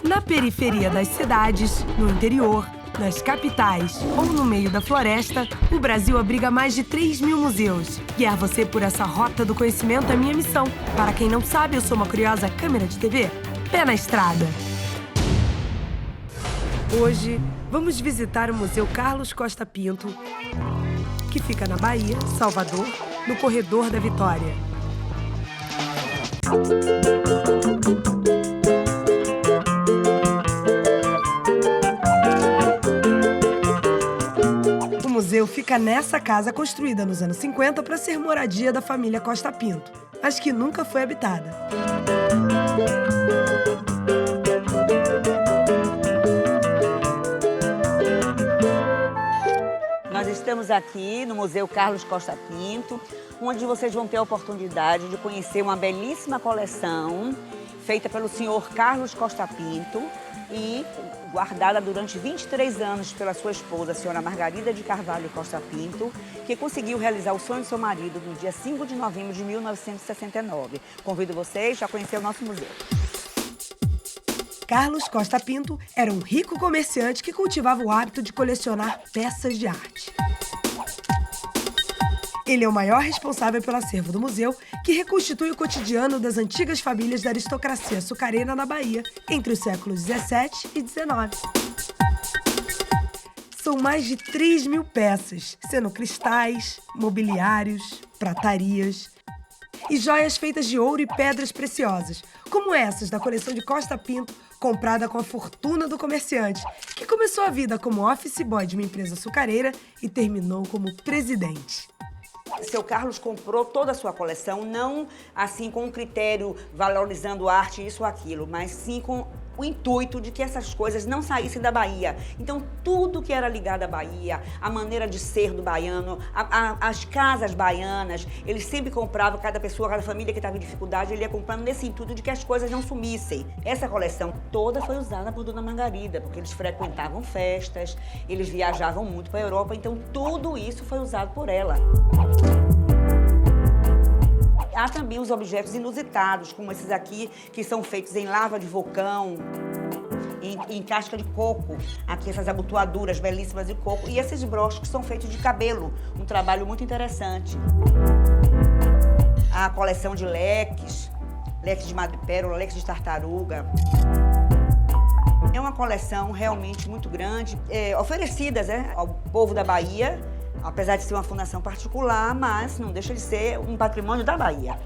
Na periferia das cidades, no interior, nas capitais ou no meio da floresta, o Brasil abriga mais de 3.000 museus. Guiar você por essa rota do conhecimento é minha missão. Para quem não sabe, eu sou uma curiosa câmera de TV. Pé na estrada. Hoje, vamos visitar o Museu Carlos Costa Pinto, que fica na Bahia, Salvador, no Corredor da Vitória. O museu fica nessa casa construída nos anos 50 para ser moradia da família Costa Pinto, mas que nunca foi habitada. Nós estamos aqui no Museu Carlos Costa Pinto, onde vocês vão ter a oportunidade de conhecer uma belíssima coleção feita pelo senhor Carlos Costa Pinto e guardada durante 23 anos pela sua esposa, a senhora Margarida de Carvalho Costa Pinto, que conseguiu realizar o sonho de seu marido no dia 5 de novembro de 1969. Convido vocês a conhecer o nosso museu. Carlos Costa Pinto era um rico comerciante que cultivava o hábito de colecionar peças de arte. Ele é o maior responsável pelo acervo do museu, que reconstitui o cotidiano das antigas famílias da aristocracia açucareira na Bahia, entre os séculos 17 e 19. São mais de 3.000 peças, sendo cristais, mobiliários, pratarias e joias feitas de ouro e pedras preciosas, como essas da coleção de Costa Pinto, comprada com a fortuna do comerciante, que começou a vida como office boy de uma empresa açucareira e terminou como presidente. Seu Carlos comprou toda a sua coleção, não assim com um critério valorizando arte, isso ou aquilo, mas sim com o intuito de que essas coisas não saíssem da Bahia. Então, tudo que era ligado à Bahia, a maneira de ser do baiano, as casas baianas, ele sempre comprava, cada pessoa, cada família que estava em dificuldade, ele ia comprando nesse intuito de que as coisas não sumissem. Essa coleção toda foi usada por Dona Margarida, porque eles frequentavam festas, eles viajavam muito para a Europa, então tudo isso foi usado por ela. Há também os objetos inusitados, como esses aqui, que são feitos em lava de vulcão, em casca de coco. Aqui essas abotoaduras belíssimas de coco. E esses broches que são feitos de cabelo, um trabalho muito interessante. A coleção de leques de madrepérola, leques de tartaruga. É uma coleção realmente muito grande, oferecidas ao povo da Bahia, apesar de ser uma fundação particular, mas não deixa de ser um patrimônio da Bahia.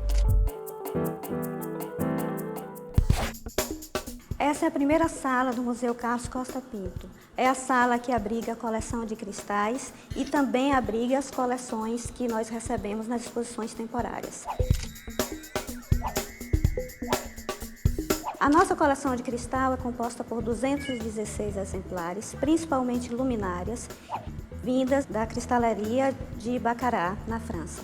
Essa é a primeira sala do Museu Carlos Costa Pinto. É a sala que abriga a coleção de cristais e também abriga as coleções que nós recebemos nas exposições temporárias. A nossa coleção de cristal é composta por 216 exemplares, principalmente luminárias, vindas da cristalaria de Baccarat, na França.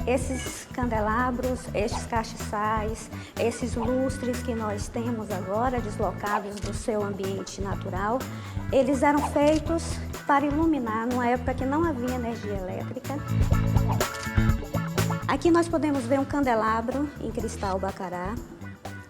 Esses candelabros, estes castiçais, esses lustres que nós temos agora, deslocados do seu ambiente natural, eles eram feitos para iluminar numa época que não havia energia elétrica. Aqui nós podemos ver um candelabro em cristal Baccarat,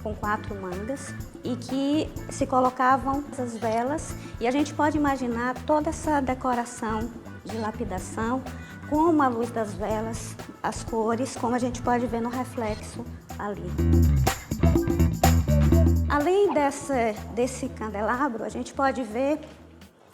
com 4 mangas, e que se colocavam essas velas, e a gente pode imaginar toda essa decoração de lapidação com a luz das velas, as cores, como a gente pode ver no reflexo ali. Além desse candelabro, a gente pode ver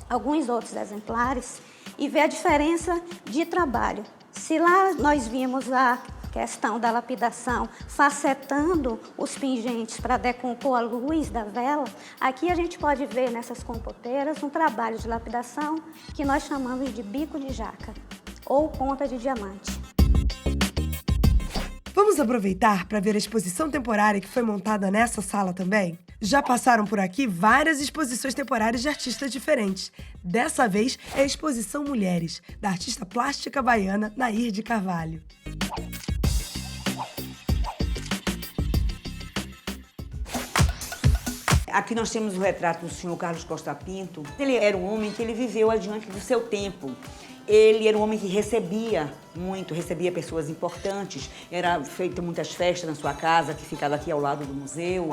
alguns outros exemplares e ver a diferença de trabalho. Se lá nós vimos a questão da lapidação facetando os pingentes para decompor a luz da vela, aqui a gente pode ver nessas compoteiras um trabalho de lapidação que nós chamamos de bico de jaca ou ponta de diamante. Vamos aproveitar para ver a exposição temporária que foi montada nessa sala também? Já passaram por aqui várias exposições temporárias de artistas diferentes. Dessa vez é a exposição Mulheres, da artista plástica baiana Nair de Carvalho. Aqui nós temos o retrato do senhor Carlos Costa Pinto. Ele era um homem que ele viveu adiante do seu tempo. Ele era um homem que recebia muito, recebia pessoas importantes. Era feito muitas festas na sua casa, que ficava aqui ao lado do museu.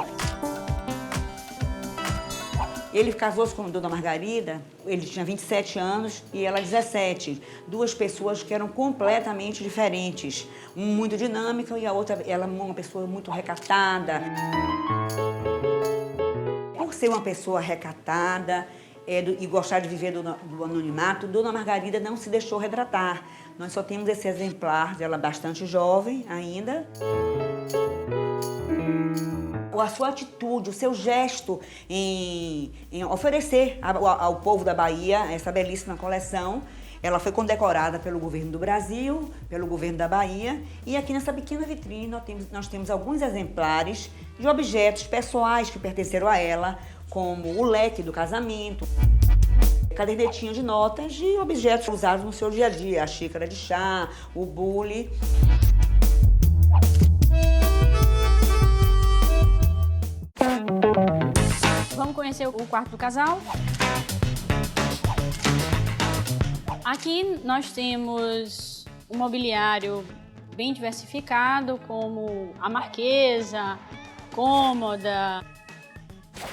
Ele casou-se com a Dona Margarida, ele tinha 27 anos e ela 17. Duas pessoas que eram completamente diferentes. Um muito dinâmica e a outra, ela uma pessoa muito recatada. Por ser uma pessoa recatada e gostar de viver do anonimato, Dona Margarida não se deixou retratar. Nós só temos esse exemplar dela bastante jovem ainda. A sua atitude, o seu gesto em oferecer ao povo da Bahia essa belíssima coleção. Ela foi condecorada pelo governo do Brasil, pelo governo da Bahia, e aqui nessa pequena vitrine nós temos alguns exemplares de objetos pessoais que pertenceram a ela, como o leque do casamento, cadernetinha de notas de objetos usados no seu dia a dia, a xícara de chá, o bule. Vamos conhecer o quarto do casal. Aqui nós temos um mobiliário bem diversificado, como a marquesa, cômoda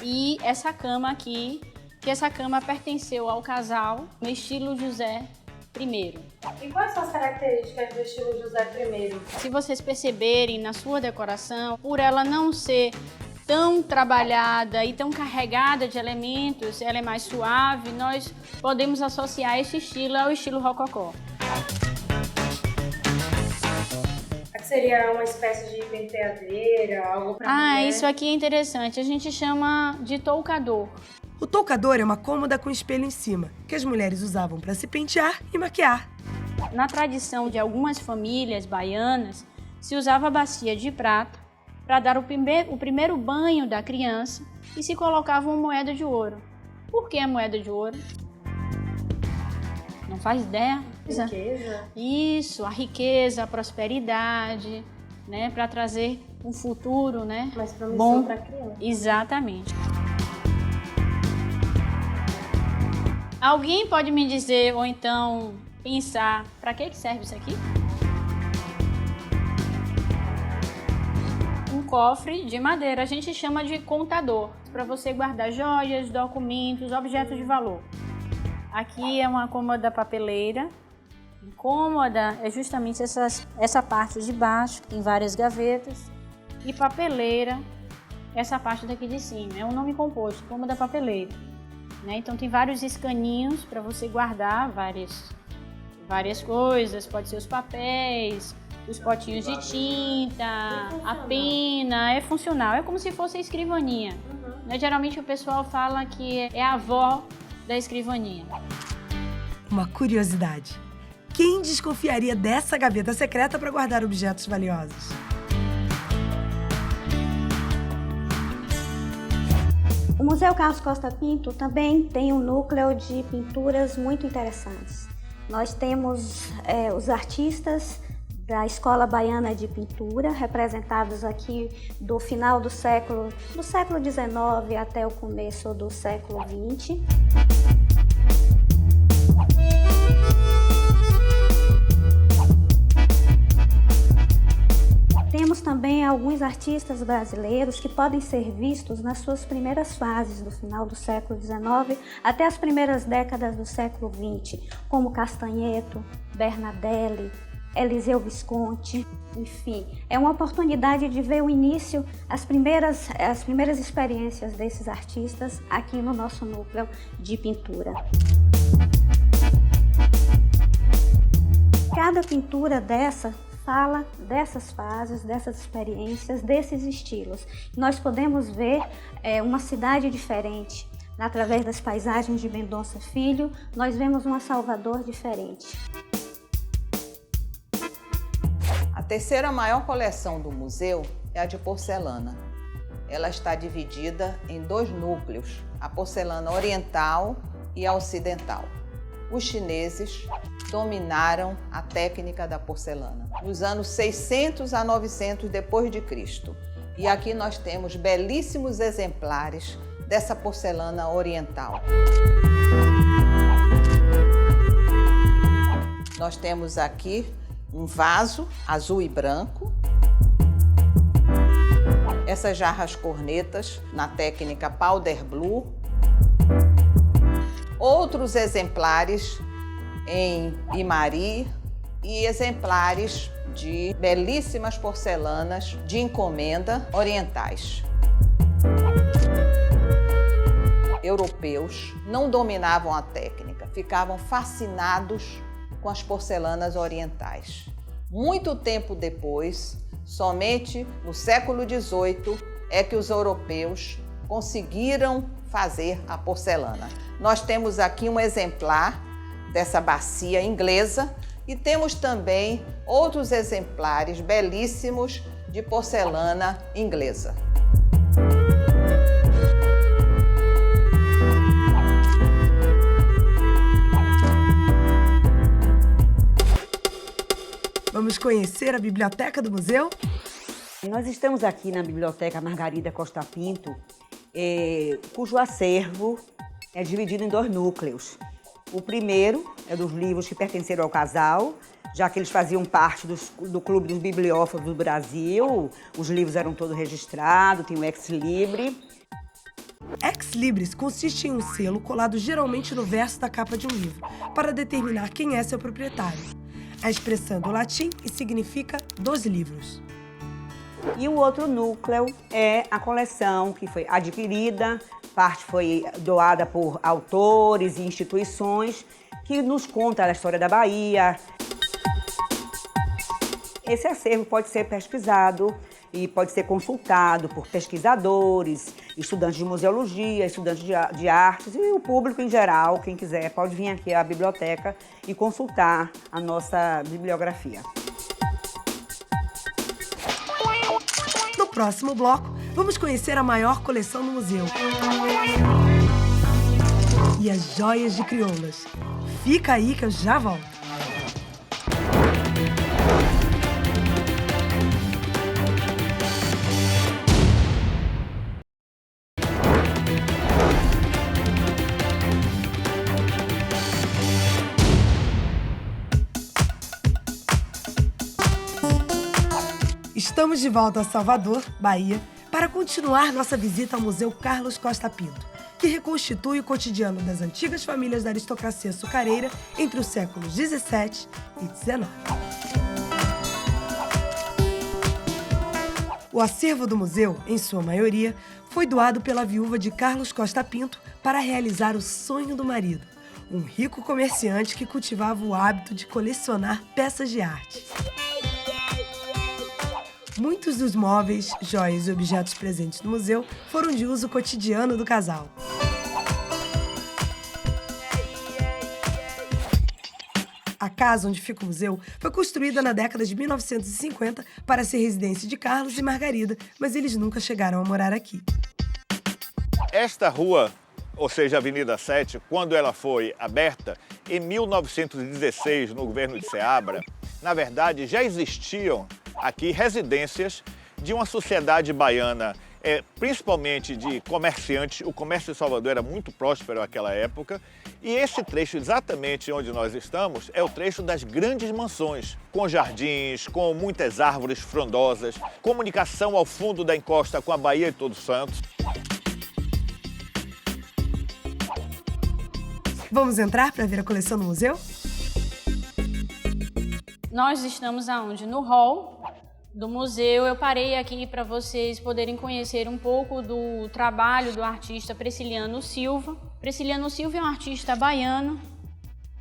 e essa cama aqui, que essa cama pertenceu ao casal no estilo José I. E quais são as características do estilo José I? Se vocês perceberem na sua decoração, por ela não ser tão trabalhada e tão carregada de elementos, ela é mais suave, nós podemos associar esse estilo ao estilo rococó. Aqui seria uma espécie de penteadeira, algo para mulher? Isso aqui é interessante, a gente chama de toucador. O toucador é uma cômoda com espelho em cima, que as mulheres usavam para se pentear e maquiar. Na tradição de algumas famílias baianas, se usava a bacia de prata para dar o primeiro banho da criança e se colocava uma moeda de ouro. Por que a moeda de ouro? Não faz ideia? Riqueza. Isso, a riqueza, a prosperidade, né, para trazer um futuro, né, mais promissor bom para a criança. Exatamente. Alguém pode me dizer ou então pensar para que serve isso aqui? Cofre de madeira, a gente chama de contador, para você guardar joias, documentos, objetos de valor. Aqui é uma cômoda papeleira. Cômoda é justamente essa parte de baixo, que tem várias gavetas, e papeleira, essa parte daqui de cima. É um nome composto, cômoda papeleira. Né? Então tem vários escaninhos para você guardar várias coisas, pode ser os papéis, os potinhos de tinta, a pena, é funcional, é como se fosse a escrivaninha. Né? Geralmente o pessoal fala que é a avó da escrivaninha. Uma curiosidade. Quem desconfiaria dessa gaveta secreta para guardar objetos valiosos? O Museu Carlos Costa Pinto também tem um núcleo de pinturas muito interessantes. Nós temos os artistas da Escola Baiana de Pintura, representados aqui do final do século XIX até o começo do século XX. Temos também alguns artistas brasileiros que podem ser vistos nas suas primeiras fases do final do século XIX até as primeiras décadas do século XX, como Castanheto, Bernadelli, Eliseu Visconti, enfim. É uma oportunidade de ver o início, as primeiras experiências desses artistas aqui no nosso núcleo de pintura. Cada pintura dessa fala dessas fases, dessas experiências, desses estilos. Nós podemos ver uma cidade diferente. Através das paisagens de Mendonça Filho, nós vemos uma Salvador diferente. A terceira maior coleção do museu é a de porcelana. Ela está dividida em dois núcleos, a porcelana oriental e a ocidental. Os chineses dominaram a técnica da porcelana nos anos 600 a 900 depois de Cristo. E aqui nós temos belíssimos exemplares dessa porcelana oriental. Nós temos aqui um vaso azul e branco. Essas jarras cornetas na técnica Powder Blue. Outros exemplares em imari e exemplares de belíssimas porcelanas de encomenda orientais. Europeus não dominavam a técnica, ficavam fascinados com as porcelanas orientais. Muito tempo depois, somente no século XVIII, é que os europeus conseguiram fazer a porcelana. Nós temos aqui um exemplar dessa bacia inglesa e temos também outros exemplares belíssimos de porcelana inglesa. Vamos conhecer a biblioteca do museu? Nós estamos aqui na Biblioteca Margarida Costa Pinto, cujo acervo é dividido em 2 núcleos. O primeiro é dos livros que pertenceram ao casal, já que eles faziam parte do Clube dos Bibliófilos do Brasil. Os livros eram todos registrados, tem o Ex Libris. Ex Libris consiste em um selo colado geralmente no verso da capa de um livro, para determinar quem é seu proprietário. A expressão do latim e significa dos livros. E o outro núcleo é a coleção que foi adquirida, parte foi doada por autores e instituições que nos conta a história da Bahia. Esse acervo pode ser pesquisado e pode ser consultado por pesquisadores, estudantes de museologia, estudantes de artes e o público em geral, quem quiser, pode vir aqui à biblioteca e consultar a nossa bibliografia. No próximo bloco, vamos conhecer a maior coleção do museu e as joias de crioulas. Fica aí que eu já volto. Estamos de volta a Salvador, Bahia, para continuar nossa visita ao Museu Carlos Costa Pinto, que reconstitui o cotidiano das antigas famílias da aristocracia açucareira entre os séculos XVII e XIX. O acervo do museu, em sua maioria, foi doado pela viúva de Carlos Costa Pinto para realizar o sonho do marido, um rico comerciante que cultivava o hábito de colecionar peças de arte. Muitos dos móveis, joias e objetos presentes no museu foram de uso cotidiano do casal. A casa onde fica o museu foi construída na década de 1950 para ser residência de Carlos e Margarida, mas eles nunca chegaram a morar aqui. Esta rua, ou seja, a Avenida 7, quando ela foi aberta, em 1916, no governo de Seabra, na verdade já existiam aqui residências de uma sociedade baiana, principalmente de comerciantes. O comércio de Salvador era muito próspero naquela época. E esse trecho, exatamente onde nós estamos, é o trecho das grandes mansões, com jardins, com muitas árvores frondosas, comunicação ao fundo da encosta com a Baía de Todos Santos. Vamos entrar para ver a coleção no museu? Nós estamos aonde? No hall do museu. Eu parei aqui para vocês poderem conhecer um pouco do trabalho do artista Priciliano Silva. Priciliano Silva é um artista baiano.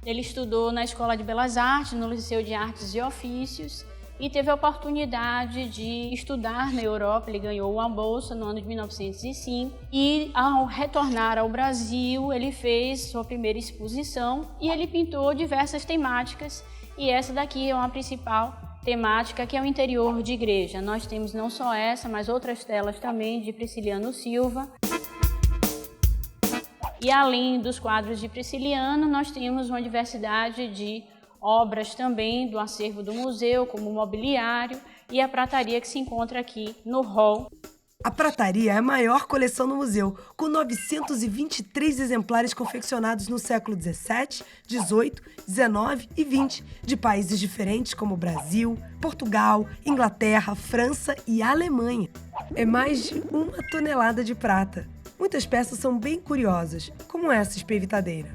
Ele estudou na Escola de Belas Artes, no Liceu de Artes e Ofícios, e teve a oportunidade de estudar na Europa. Ele ganhou uma bolsa no ano de 1905 e, ao retornar ao Brasil, ele fez sua primeira exposição e ele pintou diversas temáticas. E essa daqui é uma principal temática, que é o interior de igreja. Nós temos não só essa, mas outras telas também de Priciliano Silva. E além dos quadros de Priciliano, nós temos uma diversidade de obras também do acervo do museu, como o mobiliário e a prataria que se encontra aqui no hall. A prataria é a maior coleção do museu, com 923 exemplares confeccionados no século XVII, XVIII, XIX e XX, de países diferentes como Brasil, Portugal, Inglaterra, França e Alemanha. É mais de 1 tonelada de prata. Muitas peças são bem curiosas, como essa espevitadeira.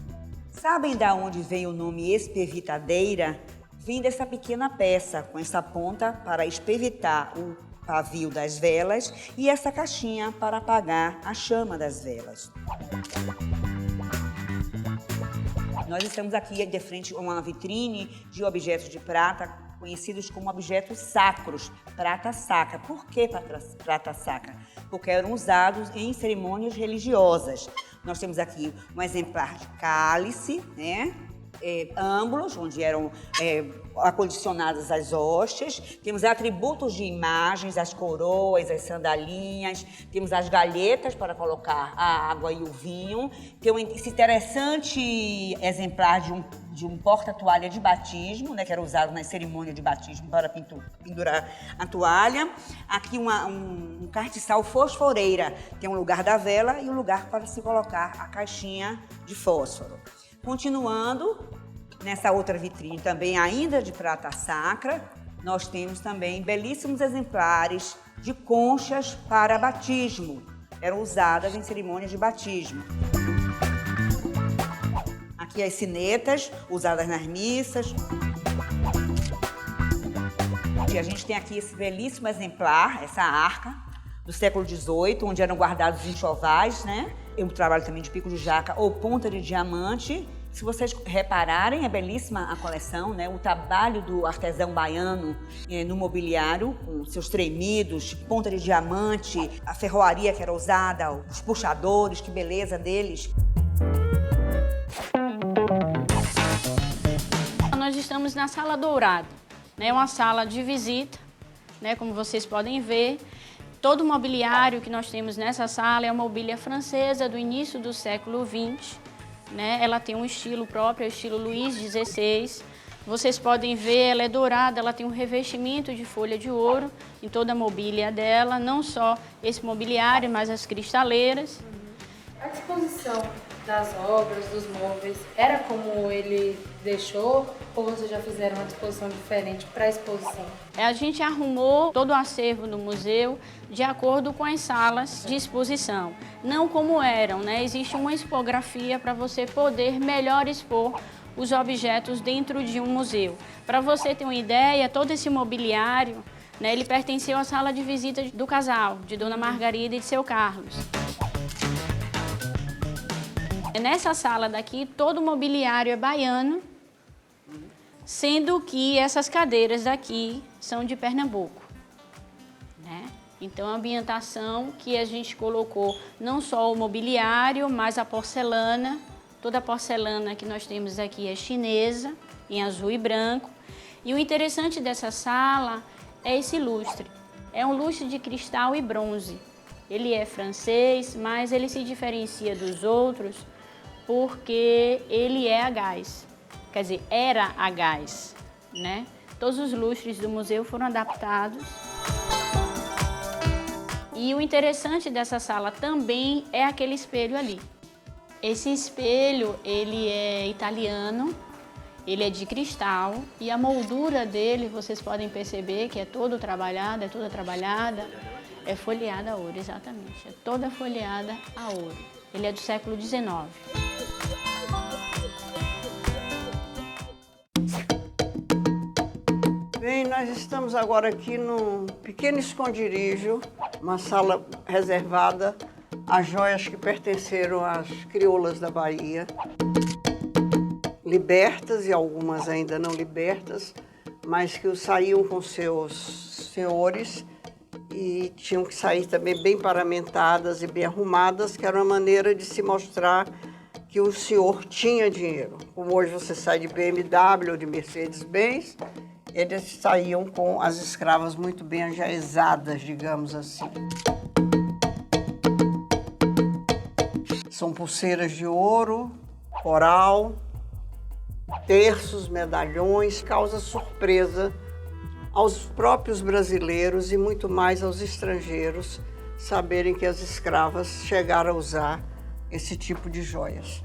Sabem de onde vem o nome espevitadeira? Vem dessa pequena peça, com essa ponta para espevitar o pavio das velas e essa caixinha para apagar a chama das velas. Nós estamos aqui de frente a uma vitrine de objetos de prata, conhecidos como objetos sacros, prata sacra. Por que prata sacra? Porque eram usados em cerimônias religiosas. Nós temos aqui um exemplar de cálice, né? Âmbulos, onde eram acondicionadas as hóstias. Temos atributos de imagens, as coroas, as sandalinhas. Temos as galhetas para colocar a água e o vinho. Tem esse interessante exemplar de um porta-toalha de batismo, né, que era usado nas cerimônias de batismo para pendurar a toalha. Aqui um castiçal fosforeira. Tem um lugar da vela e um lugar para se colocar a caixinha de fósforo. Continuando, nessa outra vitrine também ainda de prata sacra, nós temos também belíssimos exemplares de conchas para batismo. Eram usadas em cerimônias de batismo. Aqui as sinetas, usadas nas missas. E a gente tem aqui esse belíssimo exemplar, essa arca, do século XVIII, onde eram guardados enxovais, né? Eu trabalho também de pico de jaca ou ponta de diamante. Se vocês repararem, é belíssima a coleção, né? O trabalho do artesão baiano no mobiliário, com seus tremidos, ponta de diamante, a ferroaria que era usada, os puxadores, que beleza deles. Nós estamos na Sala Dourada, né? Uma sala de visita, né? Como vocês podem ver. Todo o mobiliário que nós temos nessa sala é uma mobília francesa do início do século XX. Né? Ela tem um estilo próprio, é o estilo Luís XVI. Vocês podem ver, ela é dourada, ela tem um revestimento de folha de ouro em toda a mobília dela, não só esse mobiliário, mas as cristaleiras. A disposição das obras, dos móveis, era como ele deixou ou vocês já fizeram uma disposição diferente para a exposição? A gente arrumou todo o acervo do museu de acordo com as salas de exposição, não como eram, né? Existe uma expografia para você poder melhor expor os objetos dentro de um museu. Para você ter uma ideia, todo esse mobiliário, né, ele pertenceu à sala de visita do casal, de Dona Margarida e de seu Carlos. Nessa sala daqui, todo o mobiliário é baiano, sendo que essas cadeiras daqui são de Pernambuco, né? Então, a ambientação que a gente colocou não só o mobiliário, mas a porcelana. Toda a porcelana que nós temos aqui é chinesa, em azul e branco. E o interessante dessa sala é esse lustre. É um lustre de cristal e bronze. Ele é francês, mas ele se diferencia dos outros porque ele é a gás. Quer dizer, era a gás, né? Todos os lustres do museu foram adaptados. E o interessante dessa sala também é aquele espelho ali. Esse espelho, ele é italiano, ele é de cristal e a moldura dele, vocês podem perceber que é toda trabalhada, é folheada a ouro, exatamente. É toda folheada a ouro. Ele é do século XIX. Bem, nós estamos agora aqui num pequeno esconderijo, uma sala reservada às joias que pertenceram às crioulas da Bahia, libertas e algumas ainda não libertas, mas que saíam com seus senhores e tinham que sair também bem paramentadas e bem arrumadas, que era uma maneira de se mostrar que o senhor tinha dinheiro. Como hoje você sai de BMW ou de Mercedes-Benz, eles saíam com as escravas muito bem ajaezadas, digamos assim. São pulseiras de ouro, coral, terços, medalhões, causa surpresa aos próprios brasileiros e muito mais aos estrangeiros saberem que as escravas chegaram a usar esse tipo de joias.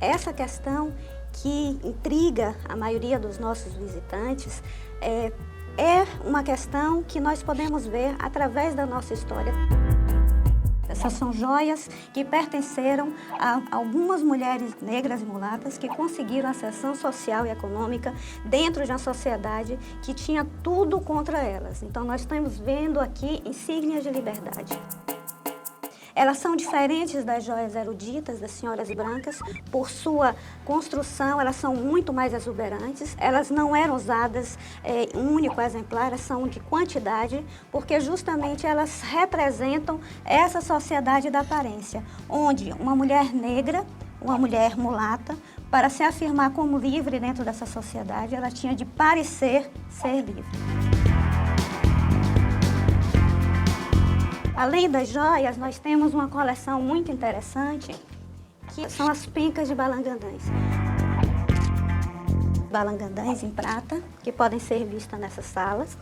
Essa questão que intriga a maioria dos nossos visitantes é uma questão que nós podemos ver através da nossa história. Essas são joias que pertenceram a algumas mulheres negras e mulatas que conseguiram ascensão social e econômica dentro de uma sociedade que tinha tudo contra elas. Então, nós estamos vendo aqui insígnias de liberdade. Elas são diferentes das joias eruditas, das senhoras brancas, por sua construção, elas são muito mais exuberantes. Elas não eram usadas em um único exemplar, elas são de quantidade, porque justamente elas representam essa sociedade da aparência, onde uma mulher negra, uma mulher mulata, para se afirmar como livre dentro dessa sociedade, ela tinha de parecer ser livre. Além das joias, nós temos uma coleção muito interessante, que são as pencas de balangandãs. Balangandãs em prata, que podem ser vistas nessas salas.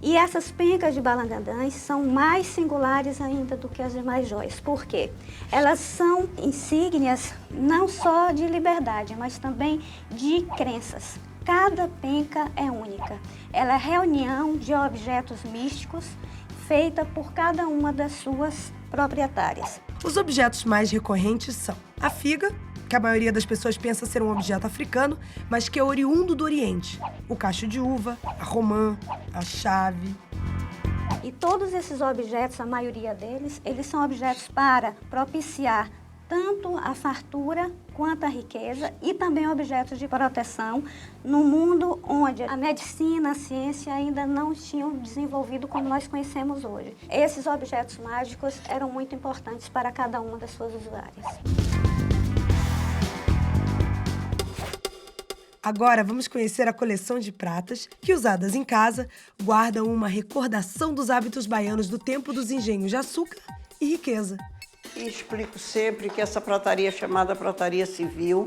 E essas pencas de balangandãs são mais singulares ainda do que as demais joias. Por quê? Elas são insígnias não só de liberdade, mas também de crenças. Cada penca é única. Ela é reunião de objetos místicos feita por cada uma das suas proprietárias. Os objetos mais recorrentes são a figa, que a maioria das pessoas pensa ser um objeto africano, mas que é oriundo do Oriente, o cacho de uva, a romã, a chave. E todos esses objetos, a maioria deles, eles são objetos para propiciar tanto a fartura quanto a riqueza e também objetos de proteção no mundo onde a medicina, a ciência ainda não tinham desenvolvido como nós conhecemos hoje. Esses objetos mágicos eram muito importantes para cada uma das suas usuárias. Agora vamos conhecer a coleção de pratas que, usadas em casa, guardam uma recordação dos hábitos baianos do tempo dos engenhos de açúcar e riqueza. E explico sempre que essa prataria chamada prataria civil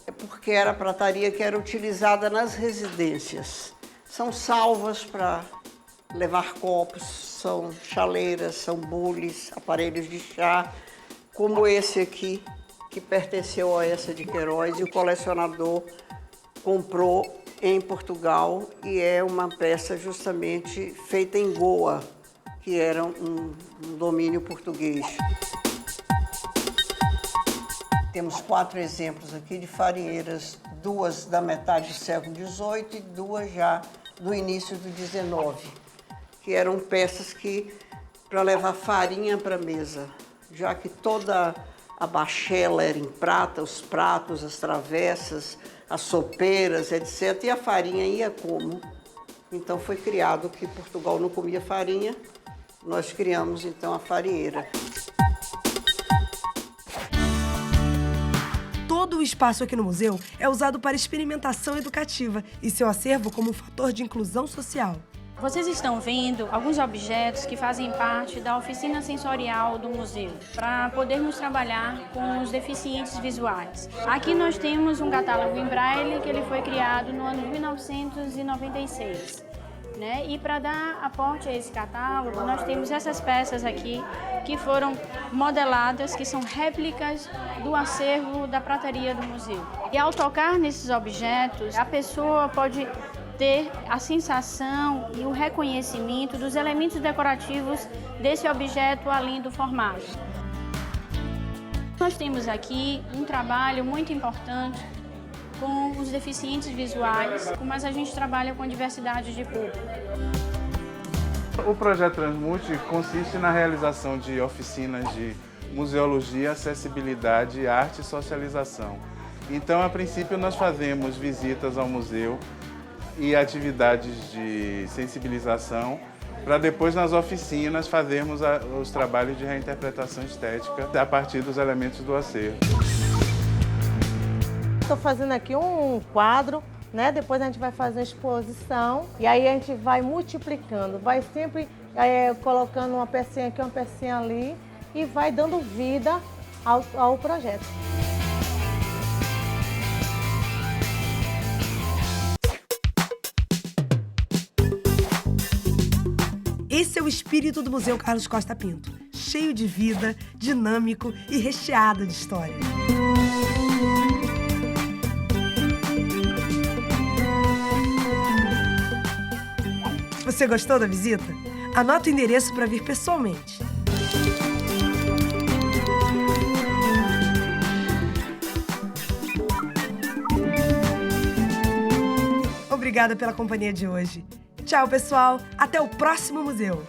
é porque era a prataria que era utilizada nas residências. São salvas para levar copos, são chaleiras, são bules, aparelhos de chá, como esse aqui, que pertenceu a essa de Queiroz, e o colecionador comprou em Portugal, e é uma peça justamente feita em Goa, que era um domínio português. Temos 4 exemplos aqui de farinheiras, 2 da metade do século XVIII e 2 já do início do XIX, que eram peças que para levar farinha para a mesa, já que toda a bachela era em prata, os pratos, as travessas, as sopeiras, etc. E a farinha ia como? Então foi criado que Portugal não comia farinha, nós criamos então a farinheira. Todo o espaço aqui no museu é usado para experimentação educativa e seu acervo como um fator de inclusão social. Vocês estão vendo alguns objetos que fazem parte da oficina sensorial do museu, para podermos trabalhar com os deficientes visuais. Aqui nós temos um catálogo em braille que ele foi criado no ano de 1996. E para dar aporte a esse catálogo, nós temos essas peças aqui que foram modeladas, que são réplicas do acervo da prataria do museu. E ao tocar nesses objetos, a pessoa pode ter a sensação e o reconhecimento dos elementos decorativos desse objeto além do formato. Nós temos aqui um trabalho muito importante com os deficientes visuais, mas a gente trabalha com a diversidade de público. O projeto Transmute consiste na realização de oficinas de museologia, acessibilidade, arte e socialização. Então, a princípio, nós fazemos visitas ao museu e atividades de sensibilização, para depois, nas oficinas, fazermos os trabalhos de reinterpretação estética a partir dos elementos do acervo. Estou fazendo aqui um quadro, depois a gente vai fazer a exposição e aí a gente vai multiplicando, vai sempre colocando uma pecinha aqui, uma pecinha ali e vai dando vida ao projeto. Esse é o espírito do Museu Carlos Costa Pinto, cheio de vida, dinâmico e recheado de história. Você gostou da visita? Anota o endereço para vir pessoalmente. Obrigada pela companhia de hoje. Tchau, pessoal. Até o próximo museu.